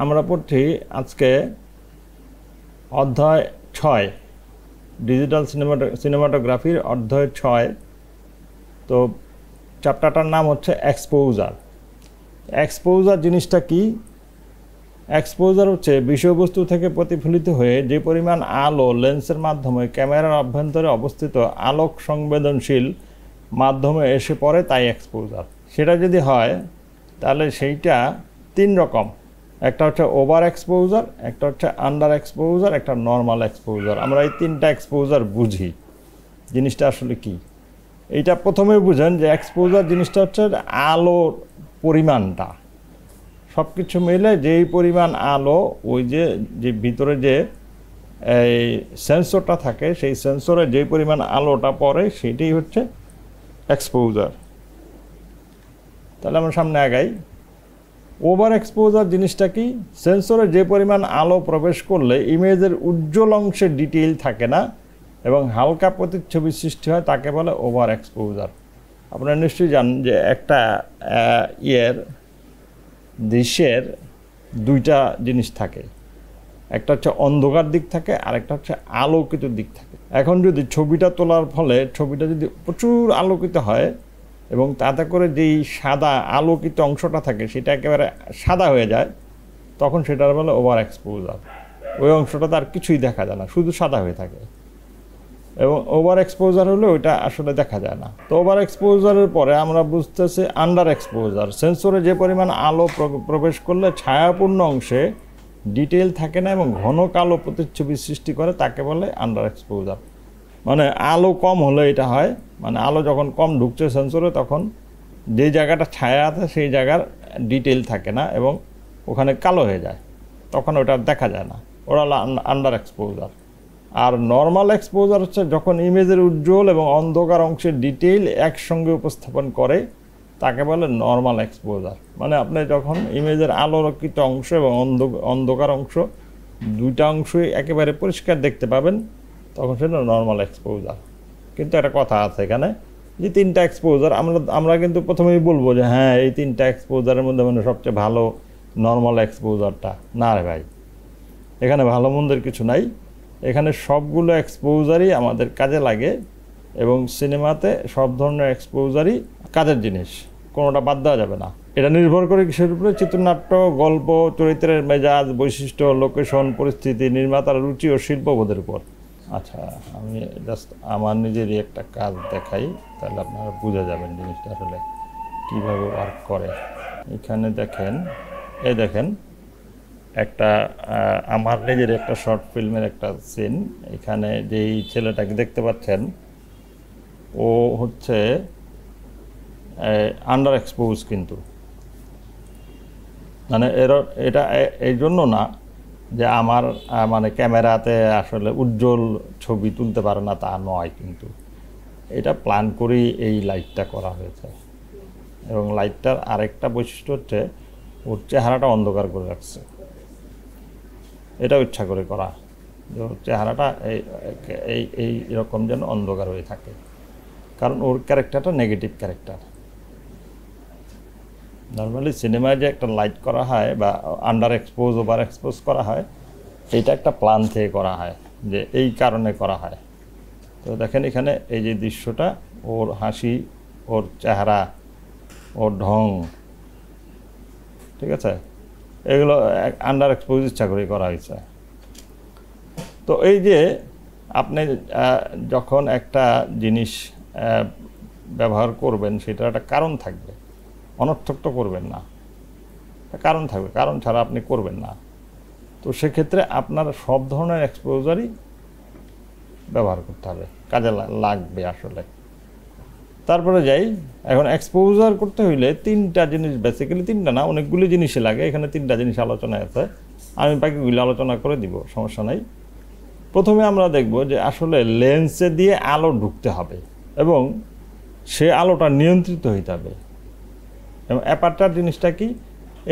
আমরা পড়ছি আজকে অধ্যায় 6 ডিজিটাল সিনেমাটোগ্রাফির অধ্যায় 6। তো চ্যাপ্টারটার নাম হচ্ছে এক্সপোজার। এক্সপোজার জিনিসটা কি? এক্সপোজার হচ্ছে বিষয়বস্তু থেকে প্রতিফলিত হয়ে যে পরিমাণ আলো লেন্সের মাধ্যমে ক্যামেরার অভ্যন্তরে অবস্থিত আলোক সংবেদনশীল মাধ্যমে এসে পড়ে, তাই এক্সপোজার। সেটা যদি হয় তাহলে সেইটা তিন রকম। একটা হচ্ছে ওভার এক্সপোজার, একটা হচ্ছে আন্ডার এক্সপোজার, একটা নর্মাল এক্সপোজার। আমরা এই তিনটা এক্সপোজার বুঝি। জিনিসটা আসলে কি এইটা প্রথমে বুঝেন যে এক্সপোজার জিনিসটা হচ্ছে আলোর পরিমাণটা, সব কিছু মিলে যেই পরিমাণ আলো ওই যে ভিতরে যে এই সেন্সরটা থাকে সেই সেন্সরে যেই পরিমাণ আলোটা পড়ে সেটাই হচ্ছে এক্সপোজার। তাহলে আমরা সামনে আগাই। ওভার এক্সপোজার জিনিসটা কি? সেন্সরে যে পরিমাণ আলো প্রবেশ করলে ইমেজের উজ্জ্বল অংশে ডিটেইল থাকে না এবং হালকা প্রতিচ্ছবি সৃষ্টি হয়, তাকে বলে ওভার এক্সপোজার। আপনারা নিশ্চয়ই জানেন যে একটা দৃশ্যের দুইটা জিনিস থাকে, একটা হচ্ছে অন্ধকার দিক থাকে আর একটা হচ্ছে আলোকিত দিক থাকে। এখন যদি ছবিটা তোলার ফলে ছবিটা যদি প্রচুর আলোকিত হয় এবং তাতে করে যেই সাদা আলোকিত অংশটা থাকে সেটা একেবারে সাদা হয়ে যায়, তখন সেটার বলে ওভার এক্সপোজার। ওই অংশটাতে আর কিছুই দেখা যায় না, শুধু সাদা হয়ে থাকে। এবং ওভার এক্সপোজার হলে ওইটা আসলে দেখা যায় না। তো ওভার এক্সপোজারের পরে আমরা বুঝতেছি আন্ডার এক্সপোজার। সেন্সরে যে পরিমাণ আলো প্রবেশ করলে ছায়াপূর্ণ অংশে ডিটেইল থাকে না এবং ঘন কালো প্রতিচ্ছবি সৃষ্টি করে, তাকে বলে আন্ডার এক্সপোজার। মানে আলো কম হলে এটা হয়, মানে আলো যখন কম ঢুকছে সেন্সরে তখন যে জায়গাটা ছায়া আছে সেই জায়গার ডিটেইল থাকে না এবং ওখানে কালো হয়ে যায়, তখন ওটা দেখা যায় না। ওরা আন্ডার এক্সপোজার। আর নর্মাল এক্সপোজার হচ্ছে যখন ইমেজের উজ্জ্বল এবং অন্ধকার অংশের ডিটেইল একসঙ্গে উপস্থাপন করে, তাকে বলে নর্মাল এক্সপোজার। মানে আপনি যখন ইমেজের আলোকিত অংশ এবং অন্ধকার অংশ দুইটা অংশই একেবারে পরিষ্কার দেখতে পাবেন, তখন সেটা নর্মাল এক্সপোজার। কিন্তু একটা কথা আছে এখানে, যে তিনটা এক্সপোজার আমরা কিন্তু প্রথমেই বলবো যে হ্যাঁ এই তিনটা এক্সপোজারের মধ্যে মানে সবচেয়ে ভালো নর্মাল এক্সপোজারটা। না রে ভাই, এখানে ভালো মন্দের কিছু নাই। এখানে সবগুলো এক্সপোজারই আমাদের কাজে লাগে এবং সিনেমাতে সব ধরনের এক্সপোজারই কাজের জিনিস, কোনোটা বাদ দেওয়া যাবে না। এটা নির্ভর করে কিসের উপরে? চিত্রনাট্য, গল্প, চরিত্রের মেজাজ, বৈশিষ্ট্য, লোকেশন, পরিস্থিতি, নির্মাতার রুচি ও শিল্পবোধের উপর। আচ্ছা, আমি জাস্ট আমার নিজেরই একটা কাজ দেখাই, তাহলে আপনারা বুঝে যাবেন জিনিসটা আসলে কীভাবে ওয়ার্ক করে। এখানে দেখেন, দেখেন একটা আমার নিজের একটা শর্ট ফিল্মের একটা সিন। এখানে যেই ছেলেটাকে দেখতে পাচ্ছেন ও হচ্ছে আন্ডার এক্সপোজ, কিন্তু মানে এটা এই জন্য না যে আমার মানে ক্যামেরাতে আসলে উজ্জ্বল ছবি তুলতে পারে না, তা নয়, কিন্তু এটা প্ল্যান করেই এই লাইটটা করা হয়েছে। এবং লাইটটার আরেকটা বৈশিষ্ট্য হচ্ছে ওর চেহারাটা অন্ধকার করে রাখছে। এটা ইচ্ছা করে করা, যে চেহারাটা এই এরকম যেন অন্ধকার হয়ে থাকে, কারণ ওর ক্যারেক্টারটা নেগেটিভ ক্যারেক্টার। নর্মালি সিনেমায় যে একটা লাইট করা হয় বা আন্ডার এক্সপোজ, ওভার এক্সপোজ করা হয়, এইটা একটা প্ল্যান থেকে করা হয়, যে এই কারণে করা হয়। তো দেখেন এখানে এই যে দৃশ্যটা, ওর হাসি, ওর চেহারা, ওর ঢং, ঠিক আছে, এগুলো আন্ডার এক্সপোজ ইচ্ছা করে করা হয়েছে। তো এই যে আপনি যখন একটা জিনিস ব্যবহার করবেন সেটার একটা কারণ থাকবে, অনর্থক তো করবেন না, কারণ থাকবে, কারণ ছাড়া আপনি করবেন না। তো সেক্ষেত্রে আপনার সব ধরনের এক্সপোজারই ব্যবহার করতে হবে, কাজে লাগবে আসলে। তারপরে যাই, এখন এক্সপোজার করতে হইলে তিনটা জিনিস, বেসিক্যালি তিনটা না, অনেকগুলি জিনিসই লাগে। এখানে তিনটা জিনিস আলোচনায় আছে, আমি বাকিগুলি আলোচনা করে দিব, সমস্যা নাই। প্রথমে আমরা দেখব যে আসলে লেন্সে দিয়ে আলো ঢুকতে হবে এবং সে আলোটা নিয়ন্ত্রিত হইতে হবে। এবং অ্যাপারচার জিনিসটা কি?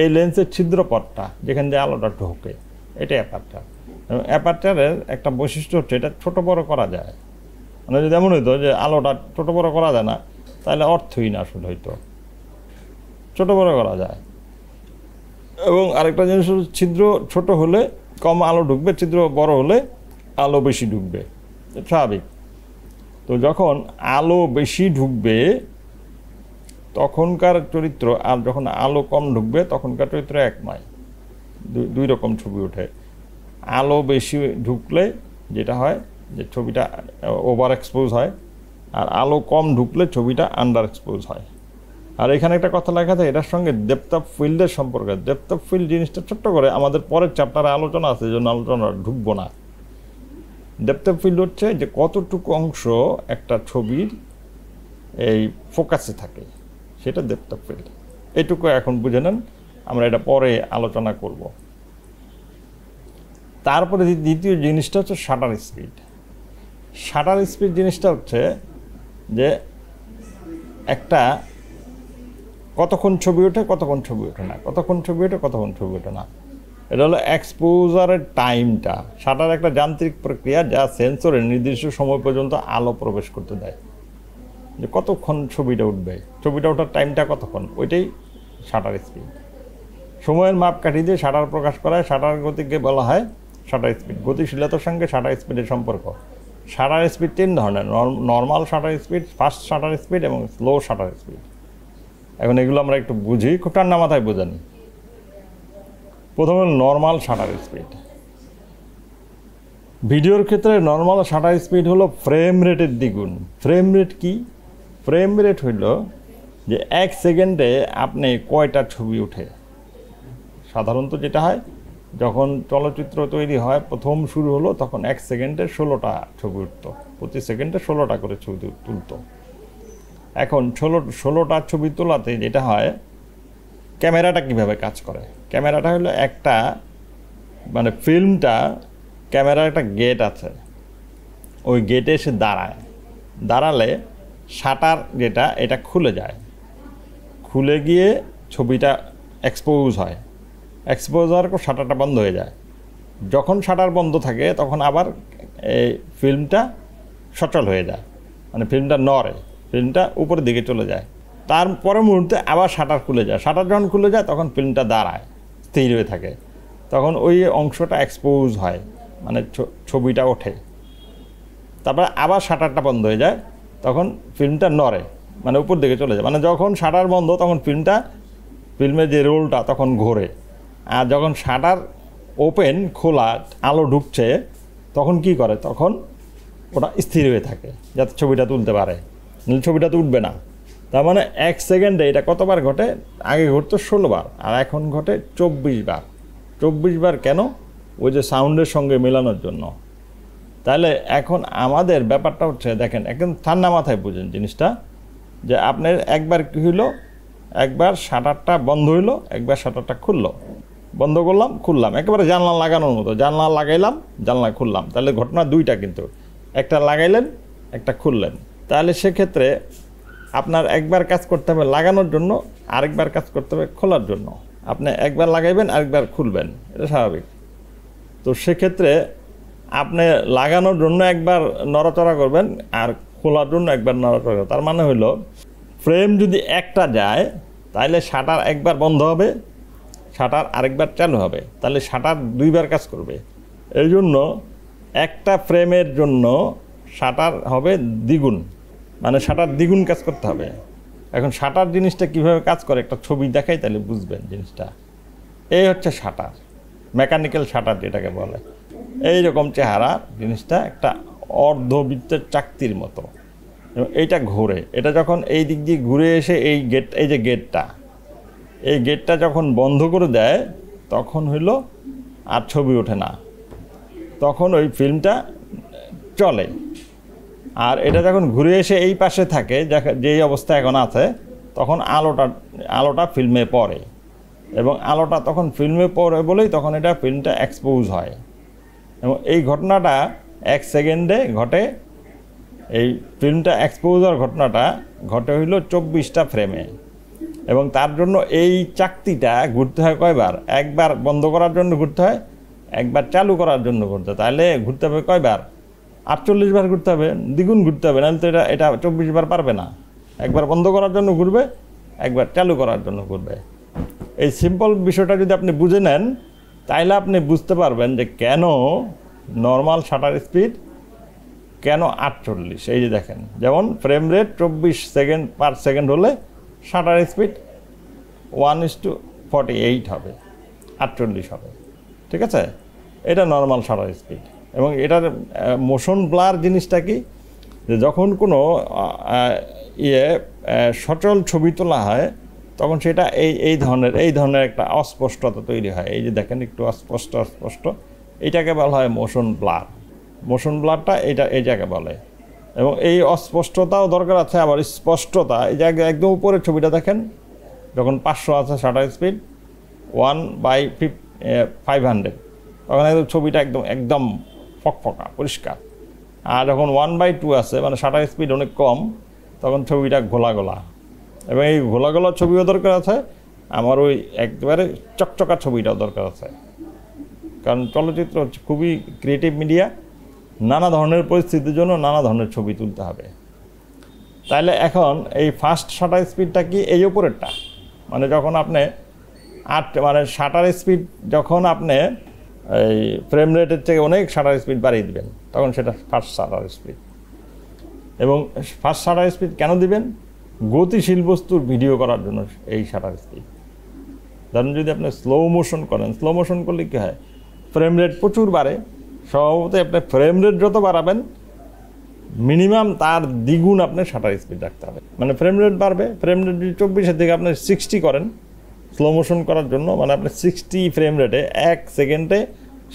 এই লেন্সের ছিদ্রপথটা যেখান দিয়ে আলোটা ঢোকে, এটা অ্যাপারচার। এবং অ্যাপারচারের একটা বৈশিষ্ট্য হচ্ছে এটা ছোট বড় করা যায়। মানে যদি এমন হইতো যে আলোটা ছোট বড় করা যায় না, তাহলে অর্থহীন আসলে হইতো। ছোট বড় করা যায়। এবং আরেকটা জিনিস হলো ছিদ্র ছোট হলে কম আলো ঢুকবে, ছিদ্র বড় হলে আলো বেশি ঢুকবে, স্বাভাবিক। তো যখন আলো বেশি ঢুকবে তখনকার চরিত্র, আর যখন আলো কম ঢুকবে তখনকার চরিত্র এক নয়, দুই রকম ছবি ওঠে। আলো বেশি ঢুকলে যেটা হয় যে ছবিটা ওভার এক্সপোজ হয়, আর আলো কম ঢুকলে ছবিটা আন্ডার এক্সপোজ হয়। আর এখানে একটা কথা লেখা আছে, এটার সঙ্গে ডেপথ অফ ফিল্ডের সম্পর্কে। ডেপথ অফ ফিল্ড জিনিসটা ছোট্ট করে আমাদের পরের চ্যাপ্টারে আলোচনা আছে, এই জন্য আলোচনা ঢুকবো না। ডেপথ অফ ফিল্ড হচ্ছে যে কতটুকু অংশ একটা ছবির এই ফোকাসে থাকে, সেটা ডেপথ অফ ফিল্ড। এইটুকু এখন বুঝে নেন, আমরা এটা পরে আলোচনা করব। তারপরে দ্বিতীয় জিনিসটা হচ্ছে শাটার স্পিড। শাটার স্পিড জিনিসটা হচ্ছে যে একটা কতক্ষণ ছবি ওঠে, কতক্ষণ ছবি ওঠে না, কতক্ষণ ছবি ওঠে, কতক্ষণ ছবি ওঠে না। এটা হলো এক্সপোজারের টাইমটা। শাটার একটা যান্ত্রিক প্রক্রিয়া যা সেন্সরের নির্দিষ্ট সময় পর্যন্ত আলো প্রবেশ করতে দেয়, যে কতক্ষণ ছবিটা উঠবে, ছবিটা ওঠার টাইমটা কতক্ষণ, ওইটাই শাটার স্পিড। সময়ের মাপকাঠি দিয়ে শাটার প্রকাশ করা হয়। শাটার গতিকে বলা হয় শাটার স্পিড। গতিশীলতার সঙ্গে শাটার স্পিডের সম্পর্ক। শাটার স্পিড 3 ধরনের: normal shutter speed, fast shutter speed এবং স্লো শাটার স্পিড। এখন এগুলো আমরা একটু বুঝি, খুব ঠান্ডা মাথায় বোঝানি। প্রথমে নর্মাল শাটার স্পিড। ভিডিওর ক্ষেত্রে নর্মাল শাটার স্পিড হলো ফ্রেম রেটের দ্বিগুণ। ফ্রেম রেট কি? ফ্রেম রেট হইল যে 1 সেকেন্ডে আপনি কয়টা ছবি ওঠে। সাধারণত যেটা হয়, যখন চলচ্চিত্র তৈরি হয়, প্রথম শুরু হলো, তখন 1 সেকেন্ডে 16টা ছবি উঠত, প্রতি সেকেন্ডে 16টা করে ছবি তুলত। এখন 16টা ছবি তোলাতে যেটা হয়, ক্যামেরাটা কিভাবে কাজ করে? ক্যামেরাটা হলো একটা, মানে ফিল্মটা, ক্যামেরার একটা গেট আছে, ওই গেটে এসে দাঁড়ালে শাটার যেটা, এটা খুলে যায়, খুলে গিয়ে ছবিটা এক্সপোজ হয়। এক্সপোজ হওয়ার পর শাটারটা বন্ধ হয়ে যায়। যখন শাটার বন্ধ থাকে তখন আবার এই ফিল্মটা সচল হয়ে যায়, মানে ফিল্মটা নড়ে, ফিল্মটা উপরের দিকে চলে যায়। তার পরের মুহূর্তে আবার শাটার খুলে যায়। শাটার যখন খুলে যায় তখন ফিল্মটা দাঁড়ায়, স্থির হয়ে থাকে, তখন ওই অংশটা এক্সপোজ হয়, মানে ছবিটা ওঠে। তারপরে আবার শাটারটা বন্ধ হয়ে যায়, তখন ফিল্মটা নড়ে, মানে উপর দিকে চলে যায়। মানে যখন শাটার বন্ধ তখন ফিল্মের যে রোলটা তখন ঘোরে। আর যখন শাটার ওপেন, খোলা, আলো ঢুকছে, তখন কি করে? তখন ওটা স্থির হয়ে থাকে, যাতে ছবিটা তুলতে পারে, ছবিটা তো উঠবে না। তার মানে 1 সেকেন্ডে এটা কতবার ঘটে? আগে ঘটতো 16 বার, আর এখন ঘটে 24 বার। 24 বার কেন? ওই যে সাউন্ডের সঙ্গে মেলানোর জন্য। তাহলে এখন আমাদের ব্যাপারটা হচ্ছে, দেখেন, একদম ঠান্ডা মাথায় বুঝেন জিনিসটা, যে আপনার একবার কী হইলো, একবার শাটারটা বন্ধ হইলো, একবার শাটারটা খুললো, বন্ধ করলাম, খুললাম, একেবারে জানলা লাগানোর মতো। জানলা লাগাইলাম, জানলা খুললাম, তাহলে ঘটনা দুইটা, কিন্তু একটা লাগাইলেন, একটা খুললেন। তাহলে সেক্ষেত্রে আপনার একবার কাজ করতে হবে লাগানোর জন্য, আরেকবার কাজ করতে হবে খোলার জন্য। আপনি একবার লাগাইবেন, আরেকবার খুলবেন, এটা স্বাভাবিক। তো সেক্ষেত্রে আপনি লাগানোর জন্য একবার নড়াচড়া করবেন, আর খোলার জন্য একবার নড়াচড়া করবেন। তার মানে হলো, ফ্রেম যদি একটা যায়, তাহলে শাটার একবার বন্ধ হবে, শাটার আরেকবার চালু হবে, তাহলে শাটার দুইবার কাজ করবে। এই জন্য একটা ফ্রেমের জন্য শাটার হবে দ্বিগুণ, মানে শাটার দ্বিগুণ কাজ করতে হবে। এখন শাটার জিনিসটা কিভাবে কাজ করে একটা ছবি দেখাই, তাহলে বুঝবেন জিনিসটা। এই হচ্ছে শাটার, মেকানিক্যাল শাটার যেটাকে বলে। এইরকম চেহারা জিনিসটা, একটা অর্ধবৃত্তের চাকতির মতো, এবং এইটা ঘোরে। এটা যখন এই দিক দিয়ে ঘুরে এসে এই যে গেটটা যখন বন্ধ করে দেয়, তখন হইল আর ছবি ওঠে না, তখন ওই ফিল্মটা চলে। আর এটা যখন ঘুরে এসে এই পাশে থাকে, যেই অবস্থা এখন আছে, তখন আলোটা ফিল্মে পড়ে, এবং আলোটা তখন ফিল্মে পড়ে বলেই তখন ফিল্মটা এক্সপোজ হয়। এবং এই ঘটনাটা 1 সেকেন্ডে ঘটে। এই ফিল্মটা এক্সপোজ হওয়ার ঘটনাটা ঘটে হইল 24টা ফ্রেমে, এবং তার জন্য এই চাকতিটা ঘুরতে হয় কয়বার? একবার বন্ধ করার জন্য ঘুরতে হয়, একবার চালু করার জন্য ঘুরতে হয়। তাহলে ঘুরতে হবে কয়বার? 48 বার ঘুরতে হবে, দ্বিগুণ ঘুরতে হবে, নাহলে তো এটা 24 বার পারবে না। একবার বন্ধ করার জন্য ঘুরবে, একবার চালু করার জন্য ঘুরবে। এই সিম্পল বিষয়টা যদি আপনি বুঝে নেন তাইলে আপনি বুঝতে পারবেন যে কেন নর্মাল শাটার স্পিড কেন 48। এই যে দেখেন, যেমন frame rate 24 second per second হলে শাটার স্পিড 1:48 হবে, 48 হবে, ঠিক আছে? এটা নর্মাল শাটার স্পিড। এবং এটার মোশন ব্লার জিনিসটা কি, যে যখন কোনো সচল ছবি তোলা হয় তখন সেটা এই ধরনের একটা অস্পষ্টতা তৈরি হয়। এই যে দেখেন একটু অস্পষ্ট, এইটাকে বলা হয় মোশন ব্লার। মোশন ব্লারটা এই জায়গায় বলে। এবং এই অস্পষ্টতাও দরকার আছে, আবার স্পষ্টতা। এই জায়গায় একদম উপরের ছবিটা দেখেন, যখন 500 আছে শাটার স্পিড 1/500, তখন একদম ছবিটা একদম ফকফকা পরিষ্কার। আর যখন 1/2 আছে, মানে শাটার স্পিড অনেক কম, তখন ছবিটা ঘোলা। এবং এই ঘোলা ছবিও দরকার আছে, আমার ওই একেবারে চকচকা ছবিটাও দরকার আছে। কারণ চলচ্চিত্র হচ্ছে খুবই ক্রিয়েটিভ মিডিয়া, নানা ধরনের পরিস্থিতির জন্য নানা ধরনের ছবি তুলতে হবে। তাইলে এখন এই ফার্স্ট শাটার স্পিডটা কি, এই উপরেরটা, মানে যখন আপনি মানে শাটার স্পিড যখন আপনি এই ফ্রেম রেটের থেকে অনেক শাটার স্পিড বাড়িয়ে দেবেন, তখন সেটা ফার্স্ট শাটার স্পিড। এবং ফার্স্ট শাটার স্পিড কেন দিবেন? গতিশীল বস্তুর ভিডিও করার জন্য এই শাটার স্পিড। ধরুন যদি আপনি স্লো মোশন করেন, স্লো মোশন করলে কী হয়, ফ্রেম রেট প্রচুর বাড়ে। স্বভাবতই আপনি ফ্রেম রেট যত বাড়াবেন মিনিমাম তার দ্বিগুণ আপনি শাটার স্পিড রাখতে হবে। মানে ফ্রেম রেট বাড়বে, ফ্রেম রেট যদি 24-এর দিকে আপনি 60 করেন স্লো মোশন করার জন্য, মানে আপনি 60 ফ্রেম রেটে 1 সেকেন্ডে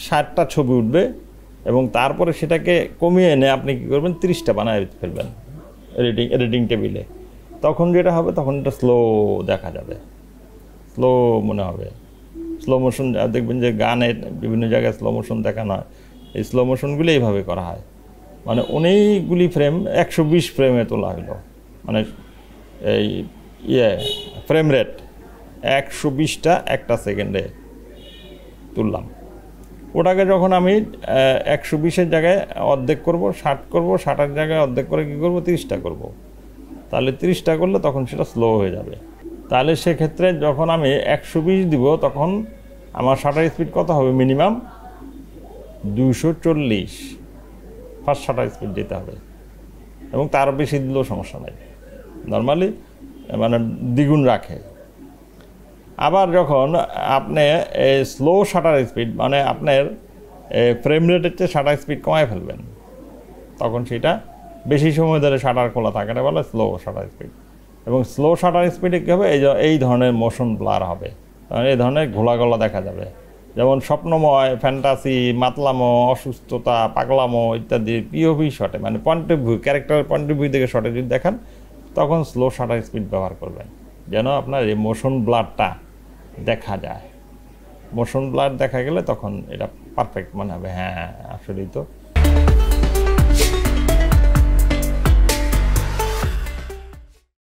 60টা ছবি উঠবে। এবং তারপরে সেটাকে কমিয়ে এনে আপনি কী করবেন, 30টা বানায় ফেলবেন এডিটিং টেবিলে। তখন যেটা হবে, তখন এটা স্লো দেখা যাবে, স্লো মনে হবে। স্লো মোশন দেখবেন যে গানে বিভিন্ন জায়গায় স্লো মোশন দেখানো হয়, এই স্লো মোশনগুলি এইভাবে করা হয়। মানে অনেকগুলি ফ্রেম 120 ফ্রেমে তোলা হলো, মানে এই ফ্রেম রেট 120টা একটা সেকেন্ডে তুললাম। ওটাকে যখন আমি 120-এর জায়গায় অর্ধেক করব, 60 করব, 60-এর জায়গায় অর্ধেক করে কী করবো, 30টা করব। তাহলে 30টা করলে তখন সেটা স্লো হয়ে যাবে। তাহলে সেক্ষেত্রে যখন আমি 120 দিব, তখন আমার শাটার স্পিড কত হবে, মিনিমাম 240 ফার্স্ট শাটার স্পিড দিতে হবে। এবং তার বেশি দিলেও সমস্যা নেই, নর্মালি মানে দ্বিগুণ রাখে। আবার যখন আপনি এই স্লো শাটার স্পিড, মানে আপনার ফ্রেম রেটের চেয়ে শাটার স্পিড কমায় ফেলবেন, তখন সেটা বেশি সময় ধরে শাটার খোলা থাকে, এটা বলে স্লো শাটার স্পিড। এবং স্লো শাটার স্পিডে কী হবে, এই ধরনের মোশন ব্লার হবে, এই ধরনের ঘোলা দেখা যাবে। যেমন স্বপ্নময়, ফ্যান্টাসি, মাতলামো, অসুস্থতা, পাগলামো ইত্যাদি পিওভি শটে, মানে পয়েন্ট অফ ভিউ, ক্যারেক্টারের পয়েন্ট অফ ভিউ থেকে শটে যদি দেখান, তখন স্লো শাটার স্পিড ব্যবহার করবেন, যেন আপনার এই মোশন ব্লারটা দেখা যায়। মোশন ব্লার দেখা গেলে তখন এটা পারফেক্ট মনে হবে, হ্যাঁ আসলেই তো